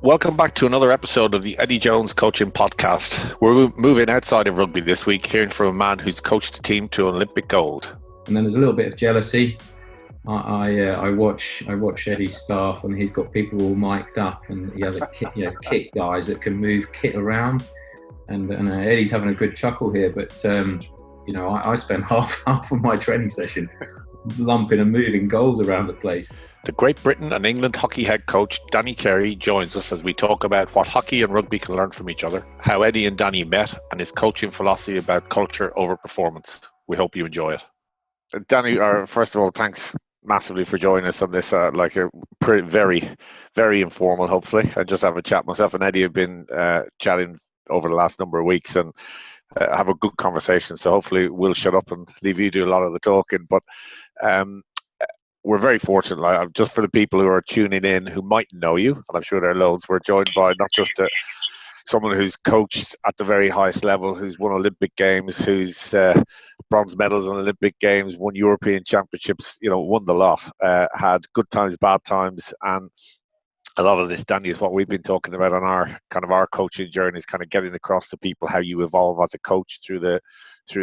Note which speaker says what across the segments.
Speaker 1: Welcome back to another episode of the Eddie Jones Coaching Podcast. We're moving outside of rugby this week, hearing from a man who's coached the team to Olympic gold.
Speaker 2: And then there's a little bit of jealousy. I watch Eddie's staff, and he's got people all mic'd up, and he has kit guys that can move kit around. And Eddie's having a good chuckle here, but I spend half of my training session lumping and moving goals around the place.
Speaker 1: The Great Britain and England hockey head coach Danny Kerry joins us as we talk about what hockey and rugby can learn from each other, how Eddie and Danny met, and his coaching philosophy about culture over performance. We hope you enjoy it. Danny, first of all, thanks massively for joining us on this, very, very informal, hopefully. I just have a chat. Myself and Eddie have been chatting over the last number of weeks and have a good conversation. So hopefully we'll shut up and leave you do a lot of the talking. But we're very fortunate, just for the people who are tuning in who might know you, and I'm sure there are loads, we're joined by not just someone who's coached at the very highest level, who's won Olympic Games, who's bronze medals in Olympic Games, won European Championships, won the lot, had good times, bad times, and a lot of this, Danny, is what we've been talking about on our coaching journey, is kind of getting across to people how you evolve as a coach through the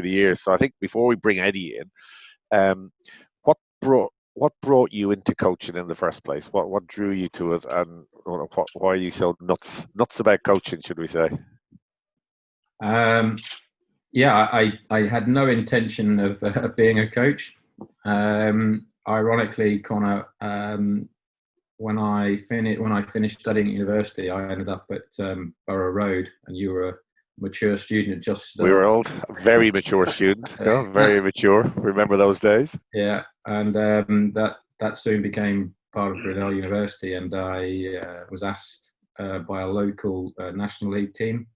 Speaker 1: years. So I think before we bring Eddie in, what brought you into coaching in the first place? What drew you to it, and why are you so nuts about coaching, should we say?
Speaker 2: I had no intention of being a coach. Ironically, Connor, when I finished studying at university, I ended up at Borough Road, and you were a mature student.
Speaker 1: We were old, very mature student, very mature. Remember those days?
Speaker 2: Yeah, and that soon became part of Brunel University, and I was asked by a local National League team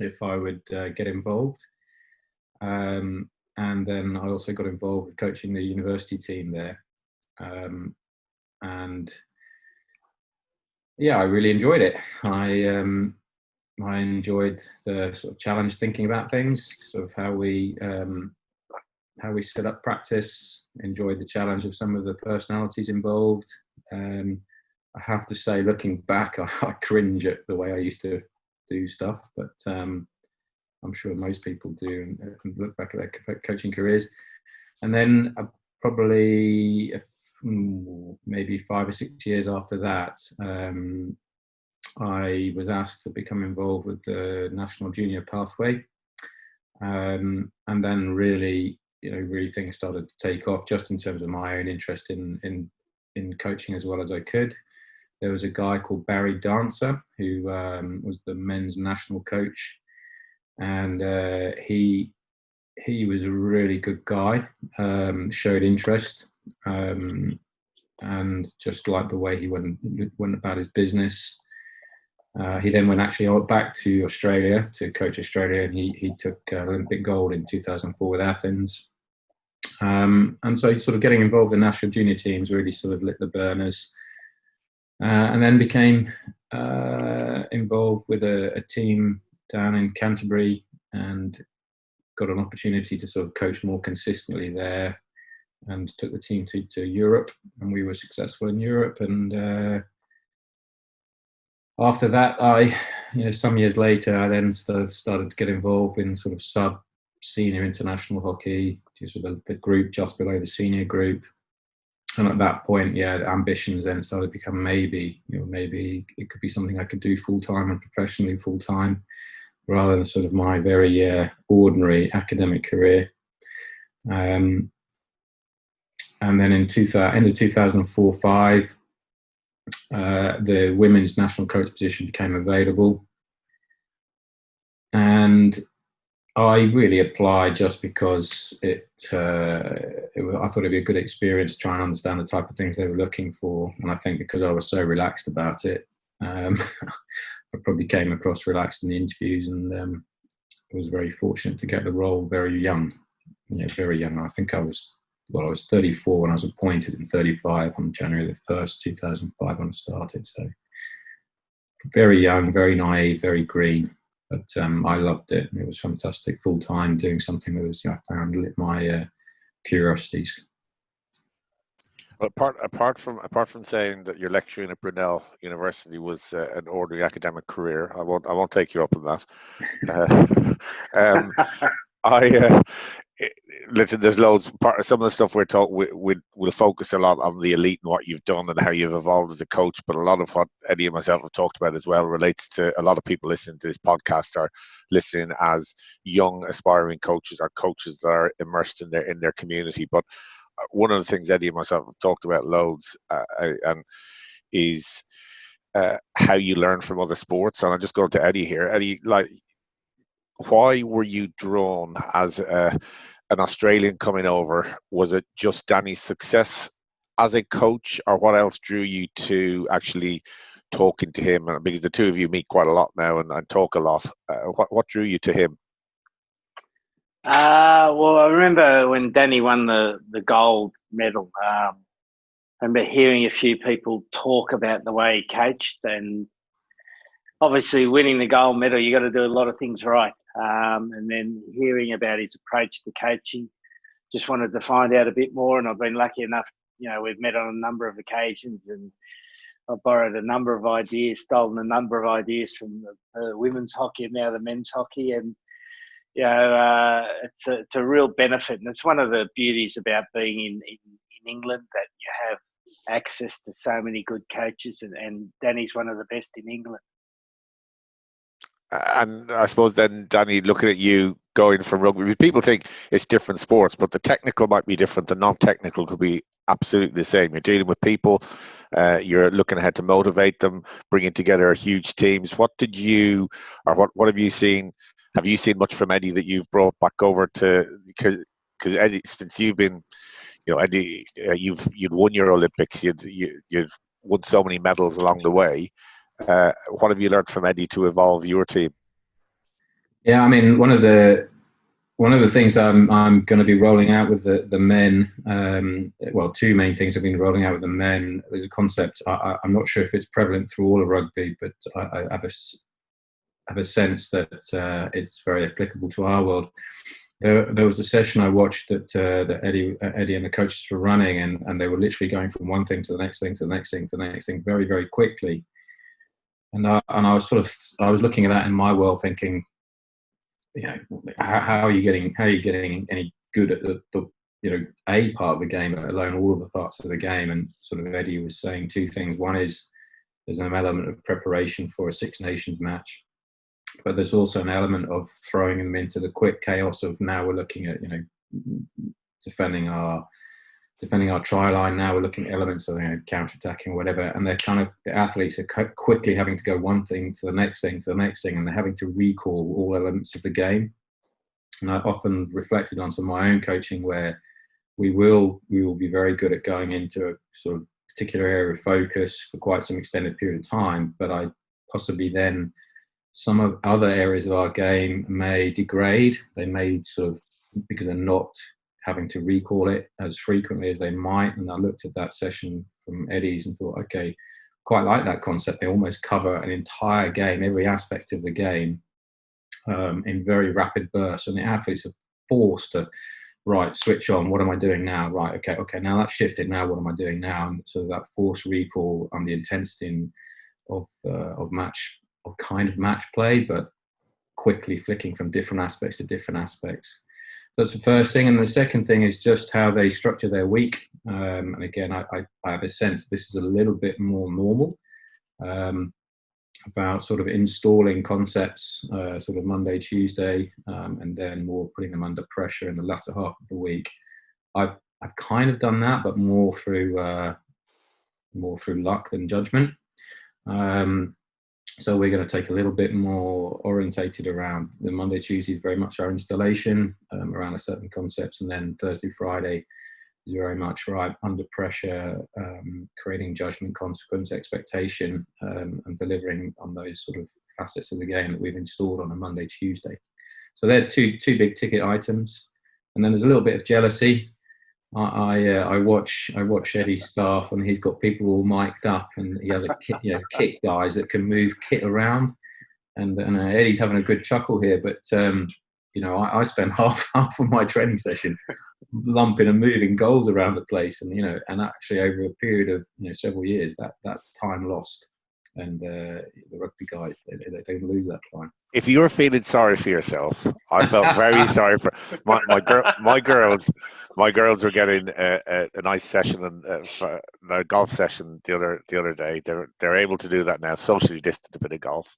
Speaker 2: if I would get involved. And then I also got involved with coaching the university team there. And yeah, I really enjoyed it. I enjoyed the sort of challenge, thinking about things, sort of how we set up practice. Enjoyed the challenge of some of the personalities involved. I have to say, looking back, I cringe at the way I used to do stuff, but I'm sure most people do, and look back at their coaching careers. And then probably maybe 5 or 6 years after that, I was asked to become involved with the National Junior Pathway, and then really things started to take off, just in terms of my own interest in coaching as well as I could. There was a guy called Barry Dancer who was the men's national coach, and he was a really good guy, showed interest, and just liked the way he went about his business. He then went back to Australia to coach Australia, and he took Olympic gold in 2004 with Athens. And so sort of getting involved in national junior teams really sort of lit the burners. And then became involved with a team down in Canterbury, and got an opportunity to sort of coach more consistently there, and took the team to Europe, and we were successful in Europe. And after that, some years later, I then started to get involved in sort of sub-senior international hockey, sort of the group just below the senior group. And at that point, the ambitions then started to become maybe it could be something I could do full-time and professionally full-time, rather than sort of my very ordinary academic career. And then in 2004-05, the women's national coach position became available, and I really applied just because I thought it'd be a good experience to try and understand the type of things they were looking for. And I think because I was so relaxed about it, I probably came across relaxed in the interviews, and was very fortunate to get the role very young. Very young. I think I was 34 when I was appointed, and 35 on January the 1st, 2005 when I started. So very young, very naive, very green. But I loved it. It was fantastic, full time, doing something that was I found lit my curiosities.
Speaker 1: Apart from saying that your lecturing at Brunel University was an ordinary academic career, I won't take you up on that. Um, I listen. There's loads. Some of the stuff we'll focus a lot on the elite and what you've done and how you've evolved as a coach. But a lot of what Eddie and myself have talked about as well relates to a lot of people listening to this podcast are listening as young aspiring coaches or coaches that are immersed in their community. But one of the things Eddie and myself have talked about loads and is how you learn from other sports. And I'll just go to Eddie here. Eddie, like, why were you drawn as an Australian coming over? Was it just Danny's success as a coach, or what else drew you to actually talking to him? Because the two of you meet quite a lot now and talk a lot. What drew you to him?
Speaker 3: Well, I remember when Danny won the gold medal. I remember hearing a few people talk about the way he coached, and obviously winning the gold medal, you got to do a lot of things right. And then hearing about his approach to coaching, just wanted to find out a bit more. And I've been lucky enough, we've met on a number of occasions, and I've borrowed a number of ideas, stolen a number of ideas from the women's hockey and now the men's hockey. And it's a real benefit, and it's one of the beauties about being in England, that you have access to so many good coaches, and Danny's one of the best in England.
Speaker 1: And I suppose then, Danny, looking at you going from rugby, people think it's different sports, but the technical might be different. The non-technical could be absolutely the same. You're dealing with people, you're looking ahead to motivate them, bringing together huge teams. What have you seen? Have you seen much from Eddie that you've brought back over to? Because Eddie, since you've been, Eddie, you've won your Olympics, you've won so many medals along the way. What have you learned from Eddie to evolve your team?
Speaker 2: Yeah, I mean, one of the things I'm going to be rolling out with the men. Two main things I've been rolling out with the men. There's a concept. I'm not sure if it's prevalent through all of rugby, but I have a sense that it's very applicable to our world. There was a session I watched that Eddie and the coaches were running, and they were literally going from one thing to the next thing to the next thing to the next thing very, very quickly. And I was looking at that in my world, thinking, how are you getting any good at the a part of the game, let alone all of the parts of the game? And sort of Eddie was saying two things. One is there's an element of preparation for a Six Nations match, but there's also an element of throwing them into the quick chaos of now we're looking at defending our try line. Now we're looking at elements of counter-attacking or whatever, and the athletes are quickly having to go one thing to the next thing to the next thing, and they're having to recall all elements of the game. And I often reflected on some of my own coaching where we will be very good at going into a sort of particular area of focus for quite some extended period of time, but I possibly then some of other areas of our game may degrade. They may sort of, because they're not having to recall it as frequently as they might. And I looked at that session from Eddie's and thought, okay, quite like that concept. They almost cover an entire game, every aspect of the game, in very rapid bursts. And the athletes are forced to, right, switch on. What am I doing now? Right, okay, now that's shifted. Now what am I doing now? And so that forced recall and the intensity of match play, but quickly flicking from different aspects to different aspects. So that's the first thing. And the second thing is just how they structure their week. And again, I have a sense this is a little bit more normal, about sort of installing concepts sort of Monday, Tuesday, and then more putting them under pressure in the latter half of the week. I've kind of done that, but more through luck than judgment. So we're going to take a little bit more orientated around the Monday, Tuesday is very much our installation around a certain concepts, and then Thursday, Friday is very much right under pressure, creating judgment, consequence, expectation, and delivering on those sort of facets of the game that we've installed on a Monday, Tuesday. So they're two big ticket items, and then there's a little bit of jealousy. I watch Eddie's staff, and he's got people all mic'd up, and he has kit guys that can move kit around, and Eddie's having a good chuckle here. But I spend half of my training session lumping and moving goals around the place, and and actually over a period of several years, that's time lost, and the rugby guys they don't lose that time.
Speaker 1: If you were feeling sorry for yourself, I felt very sorry for my girls. My girls were getting a nice session and a golf session the other day. They're able to do that now, socially distant, a bit of golf,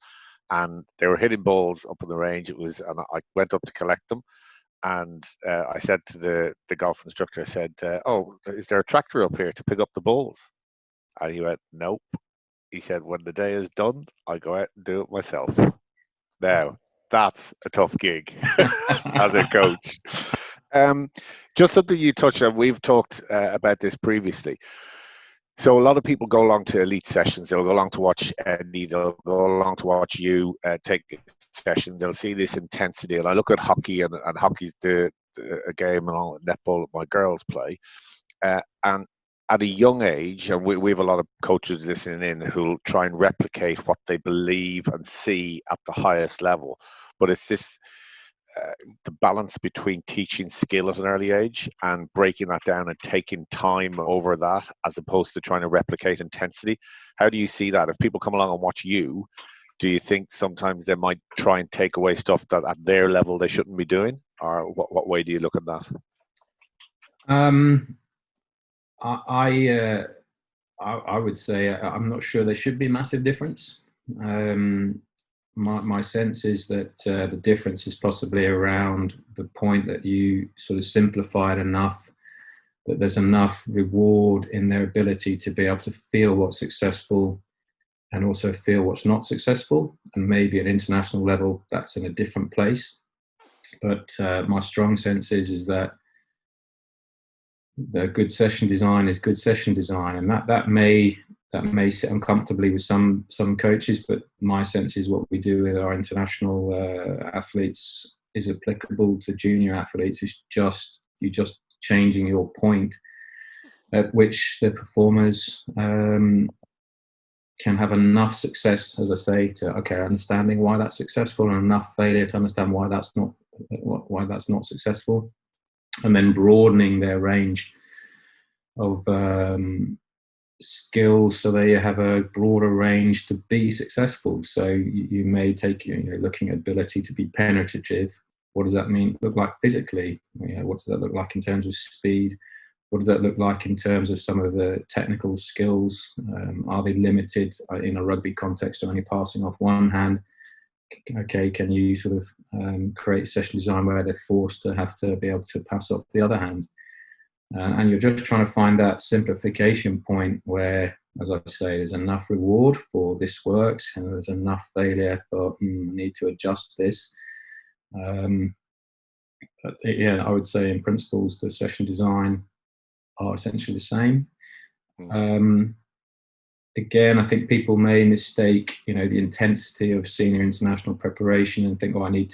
Speaker 1: and they were hitting balls up on the range. And I went up to collect them, and I said to the golf instructor, I said, "Oh, is there a tractor up here to pick up the balls?" And he went, "Nope." He said, "When the day is done, I go out and do it myself." Now, that's a tough gig as a coach. Just something you touched on, we've talked about this previously. So a lot of people go along to elite sessions. They'll go along to watch Eddie. They'll go along to watch you take a session. They'll see this intensity. And I look at hockey, and hockey's a game and all netball my girls play. And at a young age, and we have a lot of coaches listening in who'll try and replicate what they believe and see at the highest level. But it's this the balance between teaching skill at an early age and breaking that down and taking time over that, as opposed to trying to replicate intensity. How do you see that? If people come along and watch you, do you think sometimes they might try and take away stuff that at their level they shouldn't be doing? Or what way do you look at that?
Speaker 2: I would say I'm not sure there should be a massive difference. My sense is that the difference is possibly around the point that you sort of simplify it enough that there's enough reward in their ability to be able to feel what's successful and also feel what's not successful. And maybe at international level, that's in a different place. But my strong sense is that the good session design is good session design, and that may sit uncomfortably with some coaches, but my sense is what we do with our international athletes is applicable to junior athletes. It's you're just changing your point at which the performers can have enough success, as I say, to understanding why that's successful, and enough failure to understand why that's not successful, and then broadening their range of skills so they have a broader range to be successful. So you may take, looking at ability to be penetrative. What does that look like physically? What does that look like in terms of speed? What does that look like in terms of some of the technical skills? Are they limited in a rugby context to only passing off one hand? Okay, can you sort of create a session design where they're forced to have to be able to pass off the other hand? And you're just trying to find that simplification point where, as I say, there's enough reward for this works and there's enough failure for need to adjust this. But yeah, I would say in principles the session design are essentially the same. Again, I think people may mistake, the intensity of senior international preparation and think, I need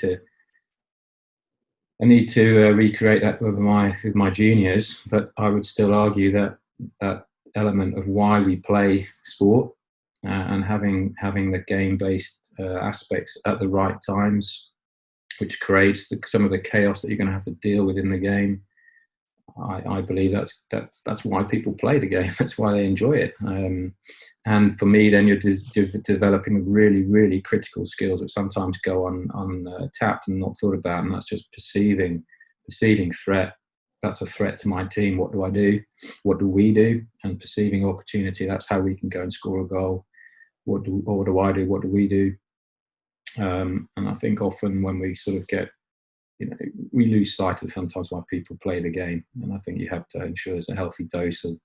Speaker 2: to recreate that with my juniors. But I would still argue that element of why we play sport and having the game-based aspects at the right times, which creates some of the chaos that you're going to have to deal with in the game. I believe that's why people play the game. That's why they enjoy it. And for me, then you're developing really, really critical skills that sometimes go tapped and not thought about. And that's just perceiving threat. That's a threat to my team. What do I do? What do we do? And perceiving opportunity. That's how we can go and score a goal. What do I do? What do we do? And I think often when we sort of get, we lose sight of sometimes why people play the game, and I think you have to ensure there's a healthy dose of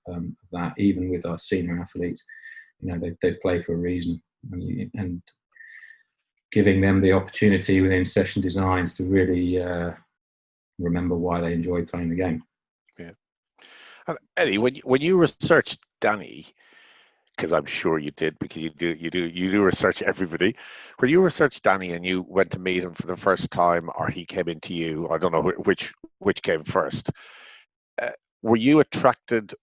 Speaker 2: that. Even with our senior athletes, they play for a reason, and giving them the opportunity within session designs to really remember why they enjoy playing the game.
Speaker 1: Yeah, and Eddie, when you researched Danny, because I'm sure you did, because you do research everybody. When you researched Danny and you went to meet him for the first time, or he came into you, I don't know which came first. Were you attracted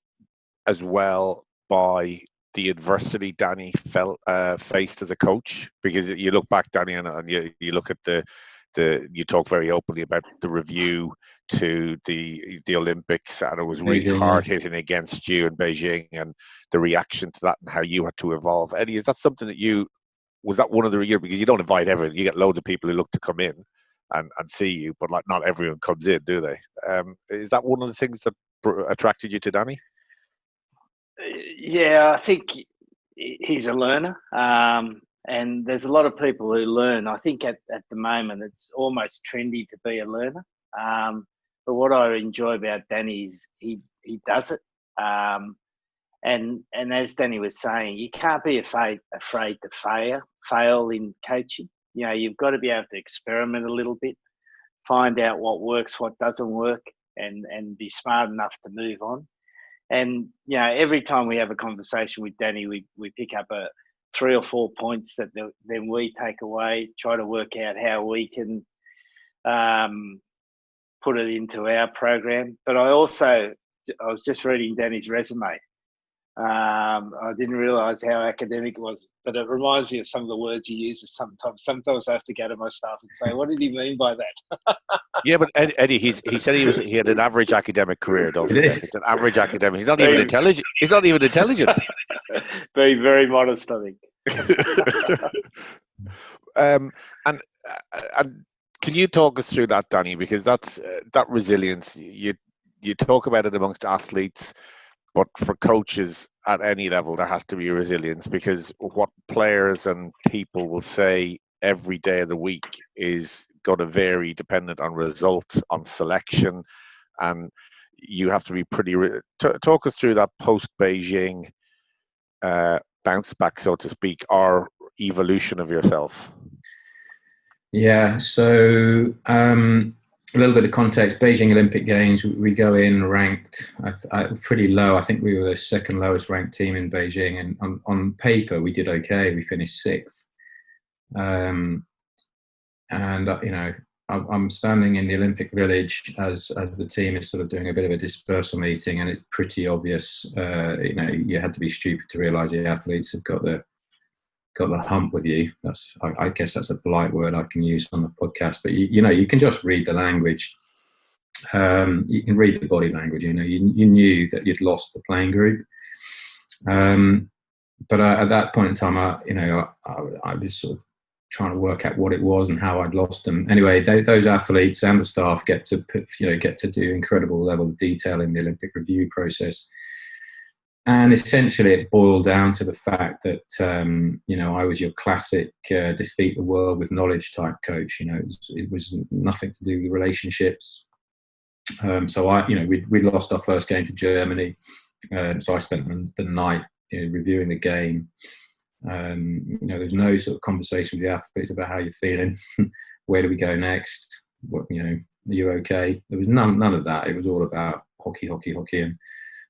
Speaker 1: as well by the adversity Danny faced as a coach? Because you look back, Danny, and you look at you talk very openly about the review, to the Olympics, and it was really hard hitting against you in Beijing, and the reaction to that and how you had to evolve. Eddie, is that something that was that one of the years, because you don't invite everyone, you get loads of people who look to come in and see you, but like not everyone comes in, do they? Is that one of the things that attracted you to Danny?
Speaker 3: Yeah, I think he's a learner, and there's a lot of people who learn. I think at the moment it's almost trendy to be a learner. But what I enjoy about Danny is he does it. And as Danny was saying, you can't be afraid to fail in coaching. You know, you've got to be able to experiment a little bit, find out what works, what doesn't work, and be smart enough to move on. And you know, every time we have a conversation with Danny, we pick up 3 or 4 points that then we take away, try to work out how we can put it into our program. But I was just reading Danny's resume. I didn't realise how academic it was, but it reminds me of some of the words he uses sometimes. Sometimes I have to go to my staff and say, what did he mean by that?
Speaker 1: Yeah, but Eddie, he said he had an average academic career, don't he? It's an average academic. He's not even intelligent. He's not even intelligent.
Speaker 3: Being very modest, I think.
Speaker 1: And can you talk us through that, Danny? Because that's that resilience. You talk about it amongst athletes, but for coaches at any level, there has to be resilience, because what players and people will say every day of the week is going to vary dependent on results, on selection, and you have to be pretty. Talk us through that post-Beijing bounce back, so to speak, or evolution of yourself.
Speaker 2: Yeah, so a little bit of context. Beijing Olympic Games, we go in ranked pretty low. I think we were the second lowest ranked team in Beijing, and on paper we did okay. We finished 6th. And you know, I'm standing in the Olympic Village as the team is sort of doing a bit of a dispersal meeting, and it's pretty obvious. You know, you had to be stupid to realise the athletes have got the hump with you. I guess that's a polite word I can use on the podcast, but you know, you can just read the language. You can read the body language. You know, you knew that you'd lost the playing group. But at that point in time, I was sort of trying to work out what it was and how I'd lost them. Anyway, those athletes and the staff get to do incredible level of detail in the Olympic review process. And essentially, it boiled down to the fact that you know, I was your classic defeat the world with knowledge type coach. You know, it was nothing to do with relationships. So we lost our first game to Germany. So I spent the night, you know, reviewing the game. You know, there's no sort of conversation with the athletes about how you're feeling. Where do we go next? What, you know, are you okay? There was none of that. It was all about hockey, and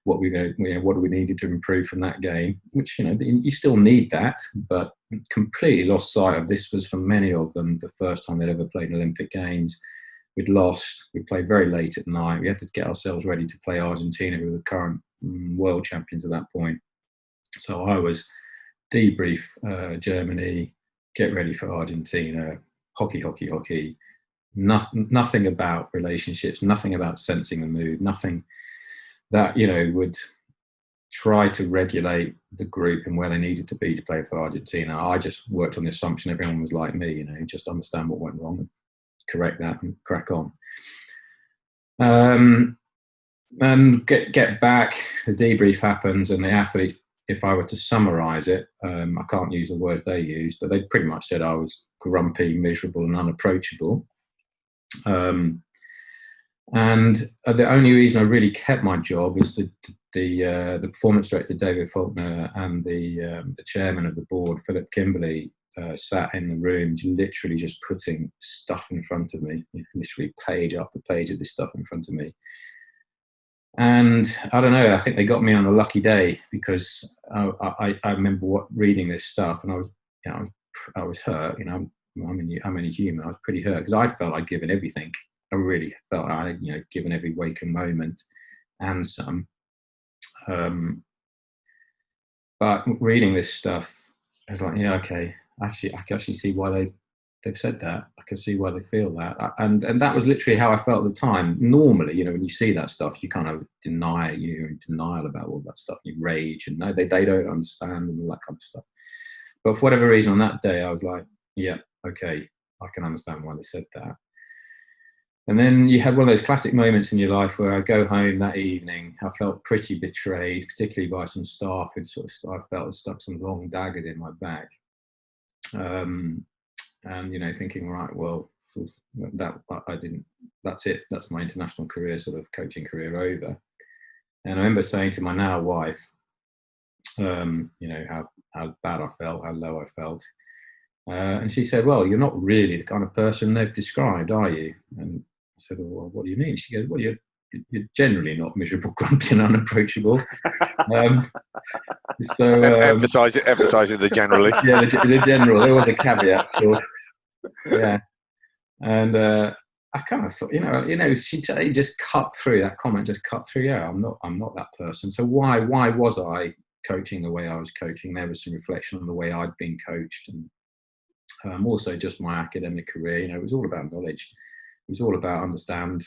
Speaker 2: what do we needed to improve from that game, which, you know, you still need that, but completely lost sight of. This was, for many of them, the first time they'd ever played in Olympic Games. We'd lost. We played very late at night. We had to get ourselves ready to play Argentina, who were the current world champions at that point. So I was debrief Germany, get ready for Argentina, hockey. Nothing about relationships, nothing about sensing the mood, nothing that, you know, would try to regulate the group and where they needed to be to play for Argentina. I just worked on the assumption everyone was like me, you know, just understand what went wrong and correct that and crack on. And get back, the debrief happens, and the athletes, if I were to summarise it, I can't use the words they used, but they pretty much said I was grumpy, miserable and unapproachable. And the only reason I really kept my job was the performance director, David Faulkner, and the chairman of the board, Philip Kimberley, sat in the room literally just putting stuff in front of me, literally page after page of this stuff in front of me. And I don't know, I think they got me on a lucky day, because I remember reading this stuff, and I was hurt. You know, I'm only human. I was pretty hurt because I felt I'd given everything. I really felt I'd, you know, given every waking moment and some. But reading this stuff, I was like, yeah, okay. Actually, I can actually see why they've said that. I can see why they feel that. And that was literally how I felt at the time. Normally, when you see that stuff, you kind of deny, you're in denial about all that stuff. You rage and no, they don't understand and all that kind of stuff. But for whatever reason, on that day, I was like, yeah, okay, I can understand why they said that. And then you had one of those classic moments in your life where I go home that evening. I felt pretty betrayed, particularly by some staff who I felt had stuck some long daggers in my back. And thinking, right, well, that's it. That's my international career, sort of coaching career, over. And I remember saying to my now wife, how bad I felt, how low I felt. And she said, well, you're not really the kind of person they've described, are you? And I said, well, what do you mean? She goes, well, you're generally not miserable, grumpy and unapproachable.
Speaker 1: Emphasising the generally.
Speaker 2: Yeah, the general. There was a caveat, of course. Yeah. And I kind of thought, she just cut through that comment, just cut through. Yeah, I'm not that person. So why was I coaching the way I was coaching? There was some reflection on the way I'd been coached, and also just my academic career. It was all about knowledge. It was all about understand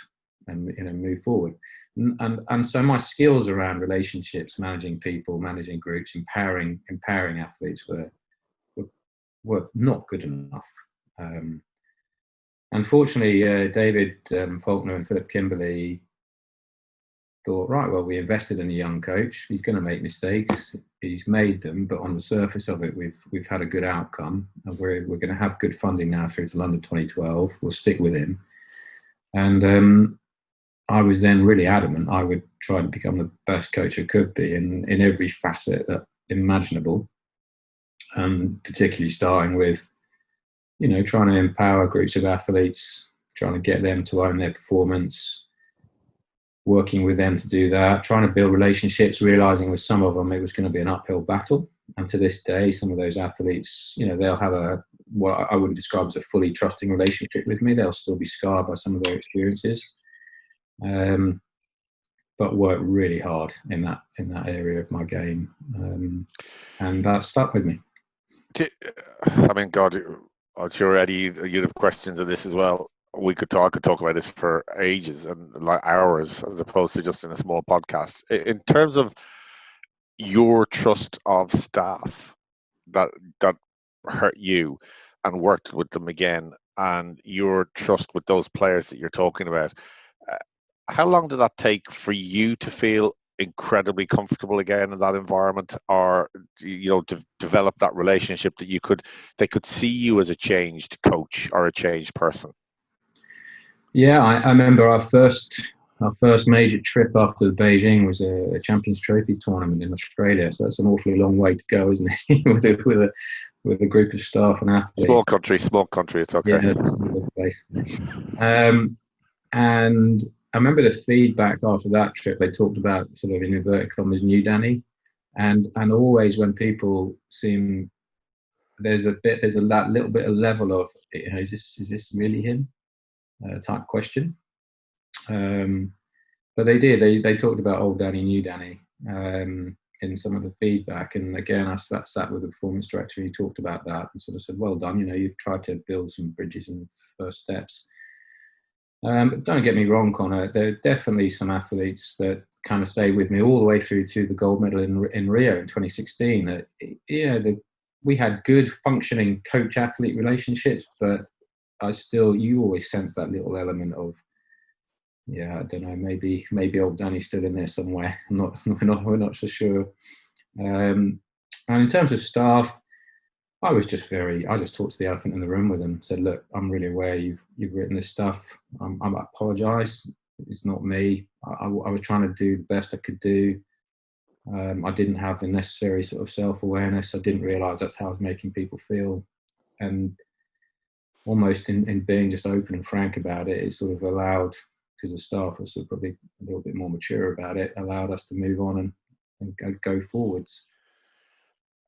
Speaker 2: and move forward. And so my skills around relationships, managing people, managing groups, empowering athletes were not good enough. Unfortunately, David Faulkner and Philip Kimberley thought, right, well, we invested in a young coach. He's going to make mistakes. He's made them, but on the surface of it, we've had a good outcome. And we're going to have good funding now through to London 2012. We'll stick with him. And I was then really adamant I would try to become the best coach I could be in every facet that imaginable. Particularly starting with, trying to empower groups of athletes, trying to get them to own their performance, working with them to do that, trying to build relationships, realizing with some of them it was going to be an uphill battle. And to this day, some of those athletes, they'll have what I wouldn't describe as a fully trusting relationship with me. They'll still be scarred by some of their experiences, but work really hard in that area of my game, and that stuck with me.
Speaker 1: I mean, God, I'm sure Eddie, you'd have questions of this as well. I could talk about this for ages and like hours, as opposed to just in a small podcast. In terms of your trust of staff that hurt you and worked with them again, and your trust with those players that you're talking about, how long did that take for you to feel incredibly comfortable again in that environment, or to develop that relationship that they could see you as a changed coach or a changed person?
Speaker 2: Yeah, I remember our first major trip after the Beijing was a Champions Trophy tournament in Australia. So that's an awfully long way to go, isn't it? with a group of staff and athletes.
Speaker 1: Small country. It's okay.
Speaker 2: Yeah, place. And I remember the feedback after that trip. They talked about sort of in inverted commas new Danny, and always when people seem there's a little bit of level of is this really him type question. But they talked about old Danny, new Danny in some of the feedback. And again, I sat with the performance director. He talked about that and sort of said, well done, you've tried to build some bridges and first steps. But don't get me wrong, Connor, there are definitely some athletes that kind of stayed with me all the way through to the gold medal in Rio in 2016. That we had good functioning coach-athlete relationships, but you always sense that little element of, I don't know, maybe old Danny's still in there somewhere. We're not so sure. And in terms of staff, I just talked to the elephant in the room with them. Said, look, I'm really aware you've written this stuff. I apologise. It's not me. I was trying to do the best I could do. I didn't have the necessary sort of self-awareness. I didn't realise that's how I was making people feel. And almost in being just open and frank about it, it sort of allowed, because the staff was sort of probably a little bit more mature about it, allowed us to move on and go forwards.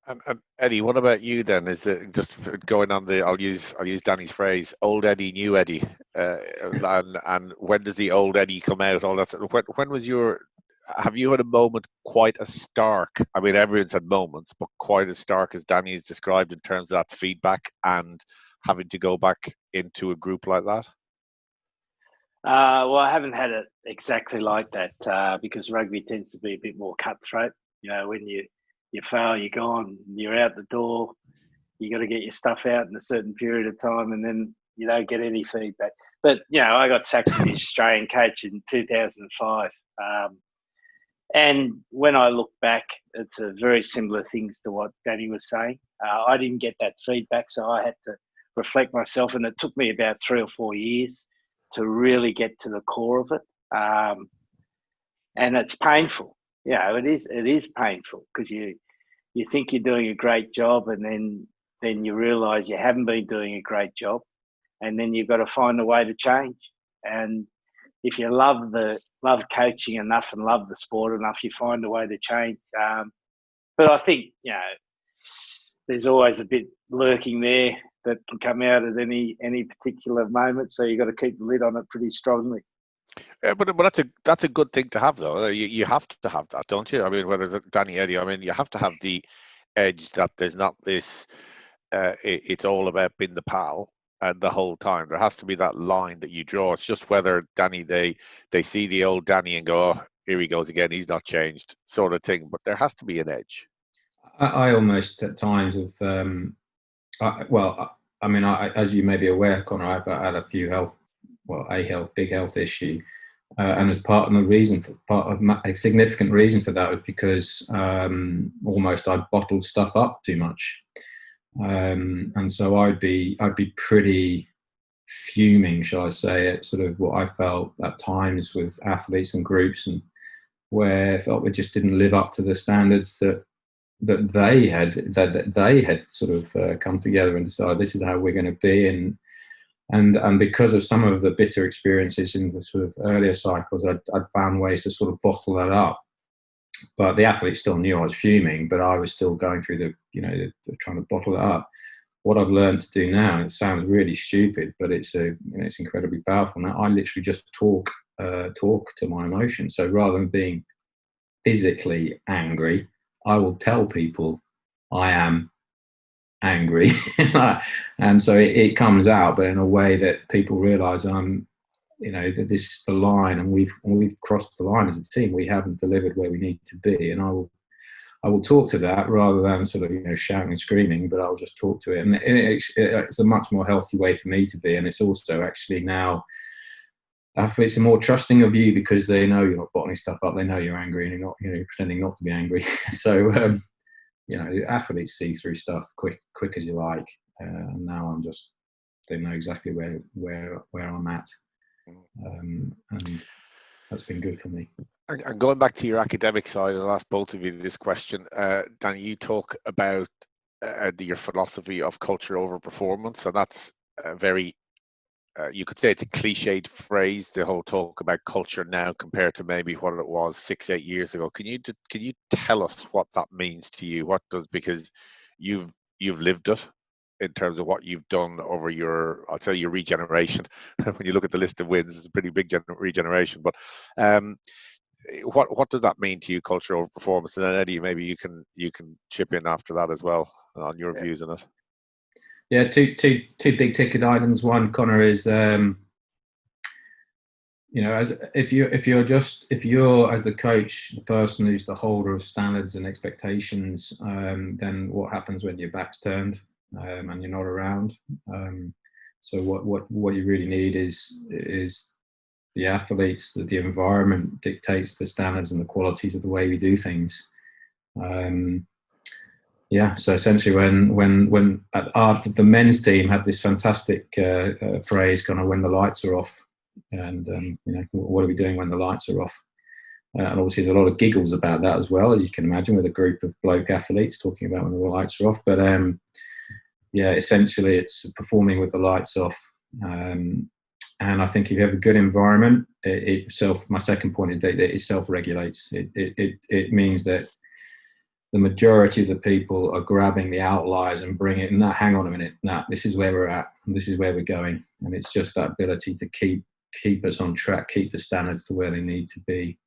Speaker 1: And Eddie, what about you then? Is it just going on I'll use Danny's phrase, old Eddie, new Eddie, and when does the old Eddie come out? All that. When was have you had a moment quite as stark? I mean, everyone's had moments, but quite as stark as Danny has described in terms of that feedback and having to go back into a group like that?
Speaker 3: Well, I haven't had it exactly like that because rugby tends to be a bit more cutthroat. When you fail, you're gone, you're out the door. You got to get your stuff out in a certain period of time, and then you don't get any feedback. But I got sacked from the Australian coach in 2005, and when I look back, it's a very similar things to what Danny was saying. I didn't get that feedback, so I had to reflect myself, and it took me about 3 or 4 years to really get to the core of it. And it's painful. It is painful because you think you're doing a great job, and then you realise you haven't been doing a great job, and then you've got to find a way to change. And if you love coaching enough and love the sport enough, you find a way to change. But I think there's always a bit lurking there that can come out at any particular moment. So you've got to keep the lid on it pretty strongly.
Speaker 1: Yeah, but that's a good thing to have, though. You have to have that, don't you? I mean, whether it's Danny, Eddie, I mean, you have to have the edge that there's not this. It's all about being the pal the whole time. There has to be that line that you draw. It's just whether Danny they see the old Danny and go, oh, here he goes again. He's not changed, sort of thing. But there has to be an edge.
Speaker 2: I almost at times have. I mean, as you may be aware, Connor, I've had a big health issue, and as a significant reason for that was because almost I bottled stuff up too much, and so I'd be pretty fuming, shall I say, at sort of what I felt at times with athletes and groups, and where I felt we just didn't live up to the standards that they had sort of come together and decided this is how we're going to be, and because of some of the bitter experiences in the sort of earlier cycles, I'd found ways to sort of bottle that up. But the athletes still knew I was fuming, but I was still going through the trying to bottle it up. What I've learned to do now, and it sounds really stupid, but it's incredibly powerful. Now I literally just talk to my emotions. So rather than being physically angry, I will tell people I am angry, and so it comes out, but in a way that people realise that this is the line, and we've crossed the line as a team. We haven't delivered where we need to be, and I will talk to that rather than sort of shouting and screaming, but I'll just talk to it, and it's a much more healthy way for me to be, and it's also actually now. Athletes are more trusting of you because they know you're not bottling stuff up. They know you're angry and you're not, pretending not to be angry. So, athletes see through stuff quick as you like. And now they know exactly where I'm at, and that's been good for me.
Speaker 1: And going back to your academic side, I'll ask both of you this question. Danny, you talk about your philosophy of culture over performance, and that's very. You could say it's a cliched phrase, the whole talk about culture now compared to maybe what it was 6-8 years ago. Can you tell us what that means to you? Because you've lived it in terms of what you've done over your regeneration. When you look at the list of wins, it's a pretty big regeneration. But what does that mean to you, culture over performance? And then Eddie, maybe you can chip in after that as well on your views on it.
Speaker 2: Yeah, two big ticket items. One, Connor, is as if you're as the coach, the person who's the holder of standards and expectations, then what happens when your back's turned and you're not around? So what you really need is the athletes, that the environment dictates the standards and the qualities of the way we do things. So essentially, when the men's team had this fantastic phrase, kind of when the lights are off, and what are we doing when the lights are off? And obviously, there's a lot of giggles about that as well, as you can imagine, with a group of bloke athletes talking about when the lights are off. But essentially, it's performing with the lights off. And I think if you have a good environment, my second point is that it self-regulates. It means that the majority of the people are grabbing the outliers and bringing it. Nah, hang on a minute. Nah, this is where we're at. And this is where we're going. And it's just that ability to keep us on track, keep the standards to where they need to be.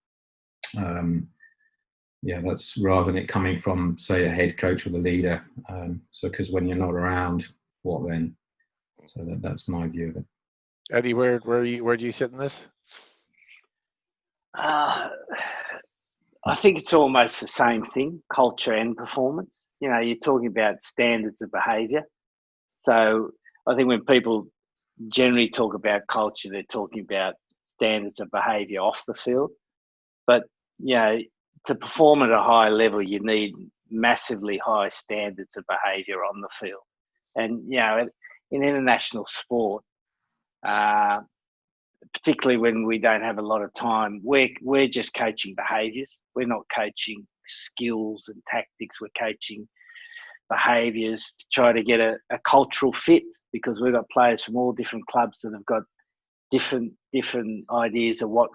Speaker 2: That's rather than it coming from, say, a head coach or the leader. Because when you're not around, what then? So that's my view of it.
Speaker 1: Eddie, where do you sit in this?
Speaker 3: I think it's almost the same thing, culture and performance. You know, you're talking about standards of behaviour. So I think when people generally talk about culture, they're talking about standards of behaviour off the field. But, you know, to perform at a high level, you need massively high standards of behaviour on the field. And, you know, in international sport, particularly when we don't have a lot of time, we're just coaching behaviours. We're not coaching skills and tactics. We're coaching behaviours to try to get a cultural fit, because we've got players from all different clubs that have got different ideas of what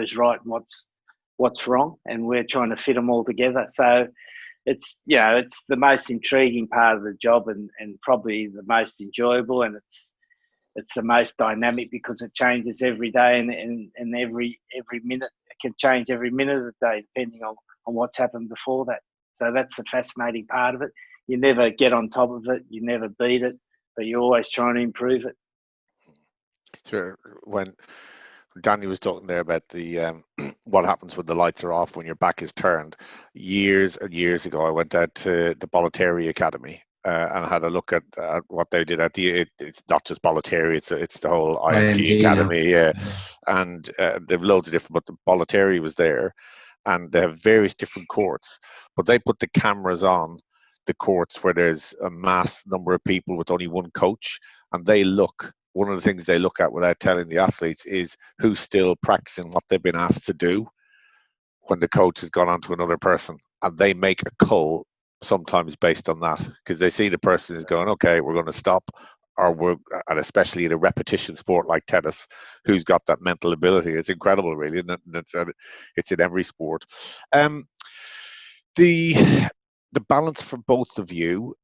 Speaker 3: is right and what's wrong, and we're trying to fit them all together. So it's, you know, it's the most intriguing part of the job, and probably the most enjoyable, and it's the most dynamic because it changes every day, and every minute it can change every minute of the day depending on what's happened before that. So that's the fascinating part of it. You never get on top of it, you never beat it, but you're always trying to improve it.
Speaker 1: Sure. When Danny was talking there about the what happens when the lights are off, when your back is turned. Years and years ago, I went out to the Bollettieri Academy and had a look at what they did at it's not just Bollettieri, it's the whole IMG Academy, yeah. And they've loads of different, but the Bollettieri was there, and they have various different courts, but they put the cameras on the courts where there's a mass number of people with only one coach, and one of the things they look at without telling the athletes is who's still practicing what they've been asked to do when the coach has gone on to another person. And they make a call sometimes based on that, because they see the person is going, okay, we're going to stop, and especially in a repetition sport like tennis, who's got that mental ability. It's incredible, really, and it's in every sport. The balance for both of you,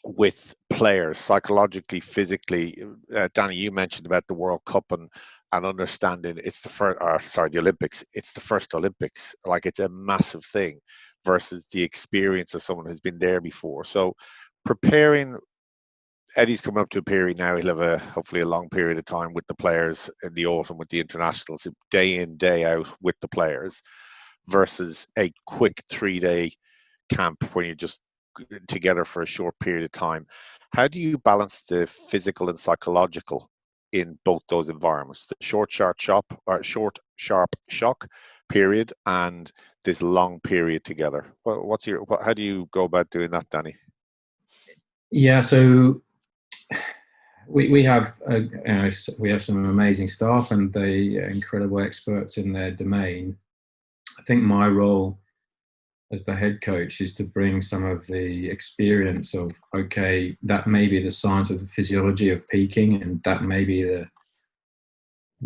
Speaker 1: with players psychologically, physically. Danny, you mentioned about the World Cup and understanding it's the Olympics. It's the first Olympics. Like, it's a massive thing versus the experience of someone who's been there before. So preparing, Eddie's coming up to a period now. He'll have hopefully a long period of time with the players in the autumn with the internationals, day in, day out with the players, versus a quick 3-day camp when you're just together for a short period of time. How do you balance the physical and psychological in both those environments, the short sharp shock period and this long period together? How do you go about doing that, Danny?
Speaker 2: Yeah, so we have some amazing staff, and they're incredible experts in their domain. I think my role as the head coach is to bring some of the experience of, okay, that may be the science of the physiology of peaking, and that may be the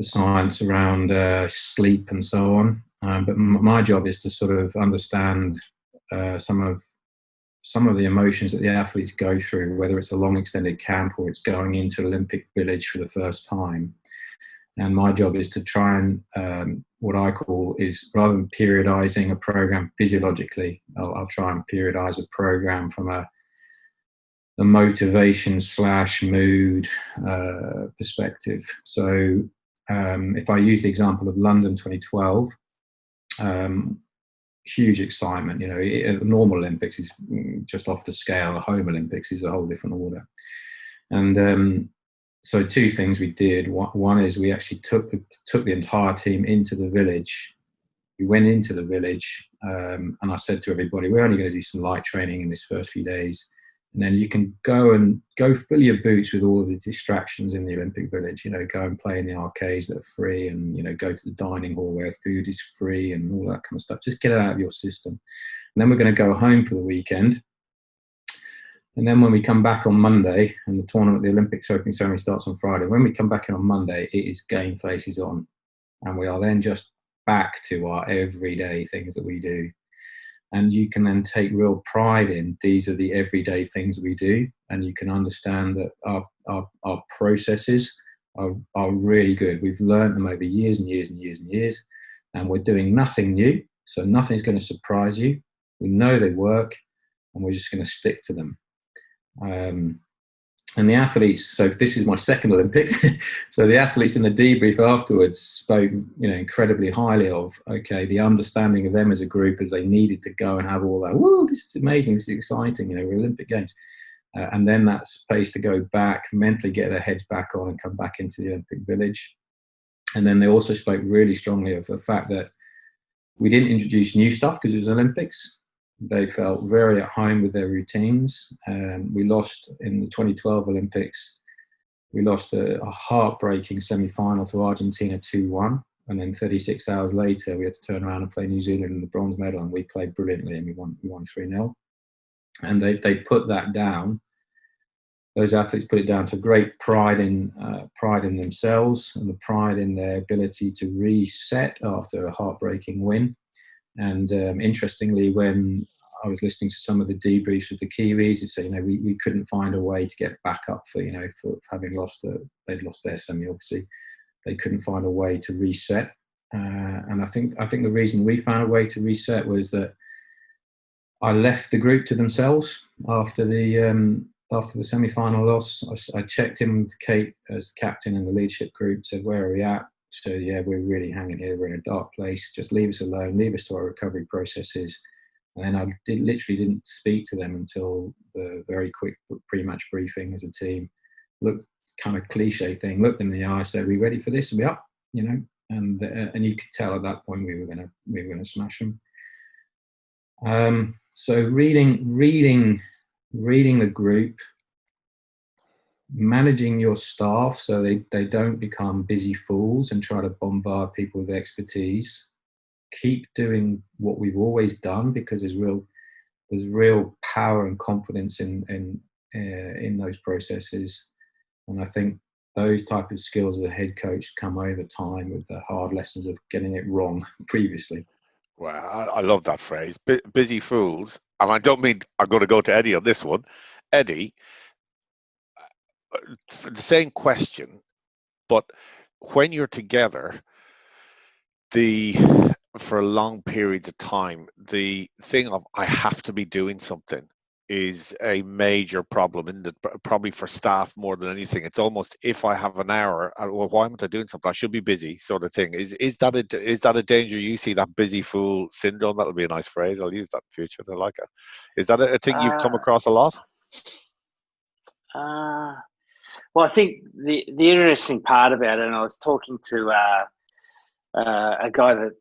Speaker 2: science around sleep and so on. But my job is to sort of understand some of the emotions that the athletes go through, whether it's a long extended camp or it's going into Olympic Village for the first time. And my job is to try and, what I call is, rather than periodizing a program physiologically, I'll try and periodize a program from a motivation / mood perspective. So if I use the example of London 2012, huge excitement. You know, a normal Olympics is just off the scale. A home Olympics is a whole different order. And so two things we did. One is we actually took the entire team into the village. We went into the village, and I said to everybody, we're only going to do some light training in this first few days, and then you can go fill your boots with all the distractions in the Olympic Village. You know, go and play in the arcades that are free, and, you know, go to the dining hall where food is free and all that kind of stuff. Just get it out of your system. And then we're going to go home for the weekend. And then when we come back on Monday, and the tournament, the Olympics opening ceremony starts on Friday, when we come back in on Monday, it is game faces on. And we are then just back to our everyday things that we do. And you can then take real pride in, these are the everyday things we do. And you can understand that our processes are really good. We've learned them over years and years and years and years. And we're doing nothing new. So nothing's going to surprise you. We know they work, and we're just going to stick to them. And the athletes, so this is my second Olympics, so the athletes in the debrief afterwards spoke, incredibly highly of, okay, the understanding of them as a group as they needed to go and have all that, whoa, this is amazing, this is exciting, we're Olympic Games. And then that space to go back, mentally get their heads back on and come back into the Olympic Village. And then they also spoke really strongly of the fact that we didn't introduce new stuff because it was Olympics. They felt very at home with their routines. We lost in the 2012 Olympics. We lost a heartbreaking semi-final to Argentina 2-1. And then 36 hours later, we had to turn around and play New Zealand in the bronze medal. And we played brilliantly and we won 3-0. And they put that down. Those athletes put it down to great pride in themselves and the pride in their ability to reset after a heartbreaking win. And interestingly, when I was listening to some of the debriefs with the Kiwis, it said, we couldn't find a way to get back up for having lost they'd lost their semi. Obviously, they couldn't find a way to reset. And I think the reason we found a way to reset was that I left the group to themselves after the semi-final loss. I checked in with Kate as the captain in the leadership group, said, where are we at? So, yeah, we're really hanging here. We're in a dark place. Just leave us alone. Leave us to our recovery processes. And then I literally didn't speak to them until the very quick pre-match briefing as a team. Looked kind of cliche thing. Looked them in the eye, said, "Are we ready for this?" And we up, And you could tell at that point we were gonna smash them. So reading the group, managing your staff so they don't become busy fools and try to bombard people with expertise. Keep doing what we've always done, because there's real power and confidence in those processes. And I think those type of skills as a head coach come over time with the hard lessons of getting it wrong previously.
Speaker 1: Well, I love that phrase, busy fools. And I don't mean I'm going to go to Eddie on this one. Eddie, the same question, but when you're together, for long periods of time, the thing of I have to be doing something is a major problem, and probably for staff more than anything. It's almost, if I have an hour, well, why am I doing something? I should be busy, sort of thing. Is that a danger you see, that busy fool syndrome? That would be a nice phrase. I'll use that in future. I like it. Is that a thing you've come across a lot?
Speaker 3: Well, I think the interesting part about it, and I was talking to a guy that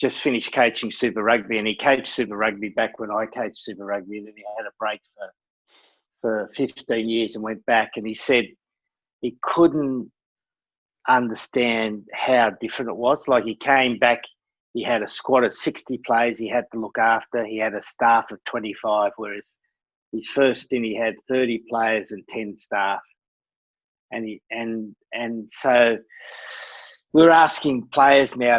Speaker 3: just finished coaching Super Rugby, and he coached Super Rugby back when I coached Super Rugby, and then he had a break for 15 years and went back, and he said he couldn't understand how different it was. Like, he came back, he had a squad of 60 players he had to look after, he had a staff of 25, whereas his first stint he had 30 players and 10 staff. And so we're asking players now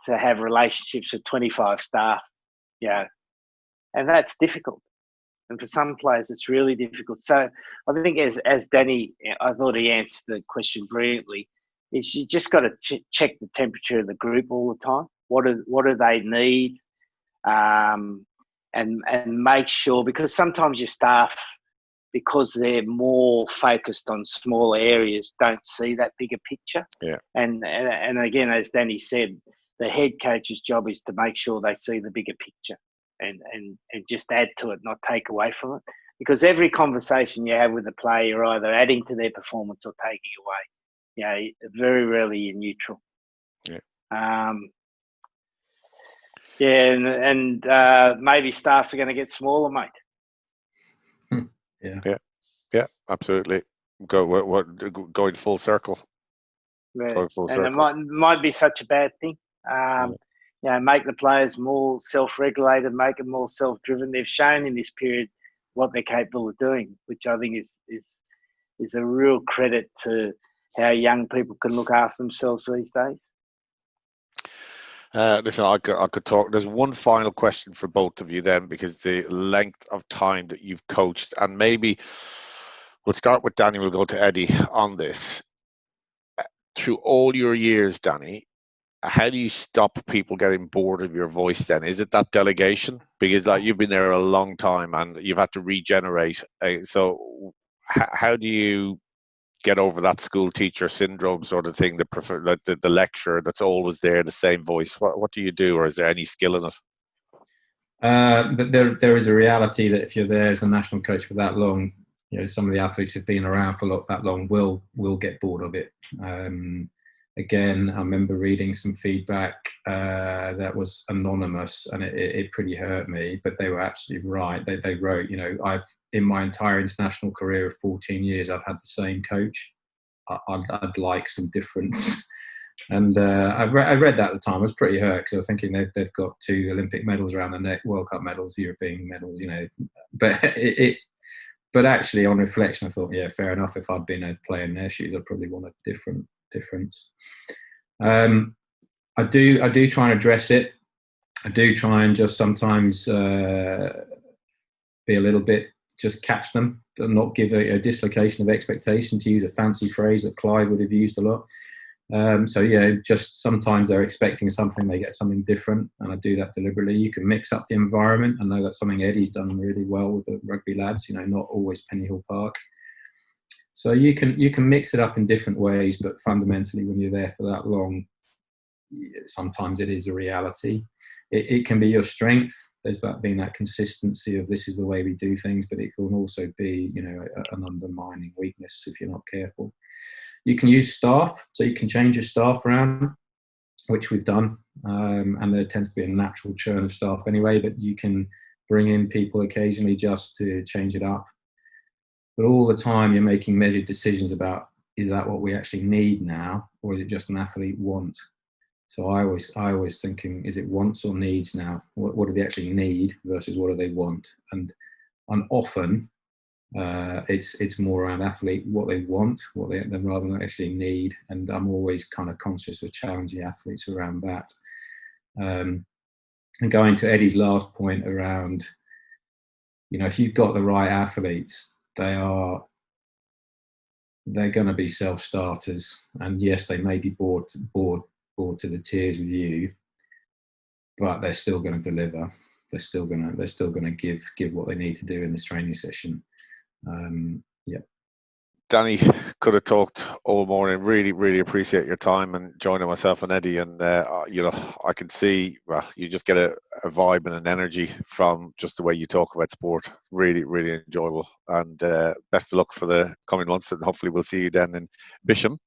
Speaker 3: to have relationships with 25 staff, and that's difficult. And for some players, it's really difficult. So I think as Danny, I thought he answered the question brilliantly, is you just got to check the temperature of the group all the time. What do they need? And make sure, because sometimes your staff, because they're more focused on smaller areas, don't see that bigger picture.
Speaker 1: Yeah.
Speaker 3: And again, as Danny said, the head coach's job is to make sure they see the bigger picture and just add to it, not take away from it. Because every conversation you have with a player, you're either adding to their performance or taking away. Very rarely you're neutral.
Speaker 1: Yeah.
Speaker 3: And maybe staffs are going to get smaller, mate.
Speaker 1: Yeah, absolutely. Going full circle.
Speaker 3: Yeah.
Speaker 1: Going full
Speaker 3: and
Speaker 1: circle.
Speaker 3: it might be such a bad thing. Make the players more self-regulated, make them more self-driven. They've shown in this period what they're capable of doing, which I think is a real credit to how young people can look after themselves these days.
Speaker 1: Listen, I could talk. There's one final question for both of you then, because the length of time that you've coached, and maybe we'll start with Danny, we'll go to Eddie on this. Through all your years, Danny, how do you stop people getting bored of your voice then? Is it that delegation? Because you've been there a long time and you've had to regenerate. So how do you get over that school teacher syndrome sort of thing, the lecturer that's always there, the same voice? What do you do, or is there any skill in it?
Speaker 2: There is a reality that if you're there as a national coach for that long, some of the athletes who've been around for that long will get bored of it. Again, I remember reading some feedback that was anonymous, and it pretty hurt me, but they were absolutely right. They wrote, I've, in my entire international career of 14 years, I've had the same coach. I'd like some difference. And I read that at the time. I was pretty hurt because I was thinking they've got 2 Olympic medals around the neck, World Cup medals, European medals, But actually, on reflection, I thought, yeah, fair enough. If I'd been a player in their shoes, I'd probably want a difference. I do try and address it. I do try and just sometimes be a little bit, just catch them, and not give a dislocation of expectation, to use a fancy phrase that Clive would have used a lot. Just sometimes they're expecting something, they get something different, and I do that deliberately. You can mix up the environment. I know that's something Eddie's done really well with the rugby lads, not always Penny Hill Park. So you can mix it up in different ways, but fundamentally when you're there for that long, sometimes it is a reality. It can be your strength. There's that consistency of this is the way we do things, but it can also be, an undermining weakness if you're not careful. You can use staff, so you can change your staff around, which we've done, and there tends to be a natural churn of staff anyway, but you can bring in people occasionally just to change it up. But all the time you're making measured decisions about, is that what we actually need now, or is it just an athlete want? So I always thinking, is it wants or needs now? What do they actually need versus what do they want? And often it's more around athlete, what they want, than rather than actually need. And I'm always kind of conscious of challenging athletes around that. And going to Eddie's last point around, if you've got the right athletes, they're going to be self-starters. And yes, they may be bored to the tears with you, but they're still going to deliver. They're still going to give what they need to do in this training session.
Speaker 1: Danny, could have talked all morning. Really, really appreciate your time and joining myself and Eddie. And I can see, you just get a vibe and an energy from just the way you talk about sport. Really, really enjoyable. And best of luck for the coming months. And hopefully we'll see you then in Bisham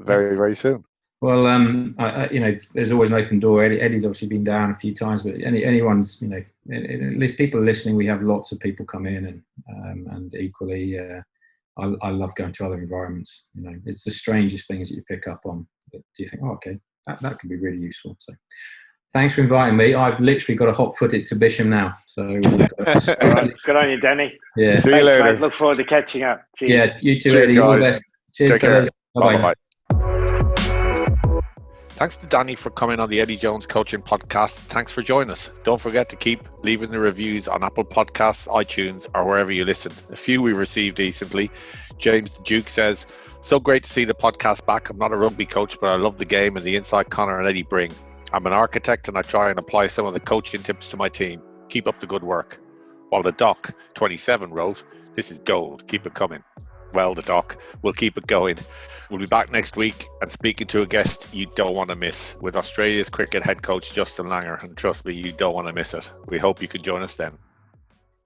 Speaker 1: very, very soon.
Speaker 2: Well, there's always an open door. Eddie's obviously been down a few times, but anyone's, at least people listening, we have lots of people come in, and equally, I love going to other environments. It's the strangest things that you pick up on. Do you think, okay, that could be really useful. So, thanks for inviting me. I've literally got to hot-foot it to Bisham now. So,
Speaker 3: good on you, Danny.
Speaker 2: Yeah,
Speaker 1: see you later.
Speaker 3: Mate. Look forward to catching up. Cheers.
Speaker 2: Yeah, you too,
Speaker 1: Cheers,
Speaker 2: Eddie.
Speaker 1: guys.
Speaker 2: All the best. Cheers,
Speaker 1: take care.
Speaker 2: Bye-bye.
Speaker 1: Thanks to Danny for coming on the Eddie Jones Coaching Podcast. Thanks for joining us. Don't forget to keep leaving the reviews on Apple Podcasts, iTunes, or wherever you listen. A few we received recently. James the Duke says, so great to see the podcast back. I'm not a rugby coach, but I love the game and the insight Connor and Eddie bring. I'm an architect and I try and apply some of the coaching tips to my team. Keep up the good work. While the Doc 27 wrote, this is gold. Keep it coming. Well, the Doc will keep it going. We'll be back next week and speaking to a guest you don't want to miss with Australia's cricket head coach Justin Langer, and trust me, you don't want to miss it. We hope you can join us then.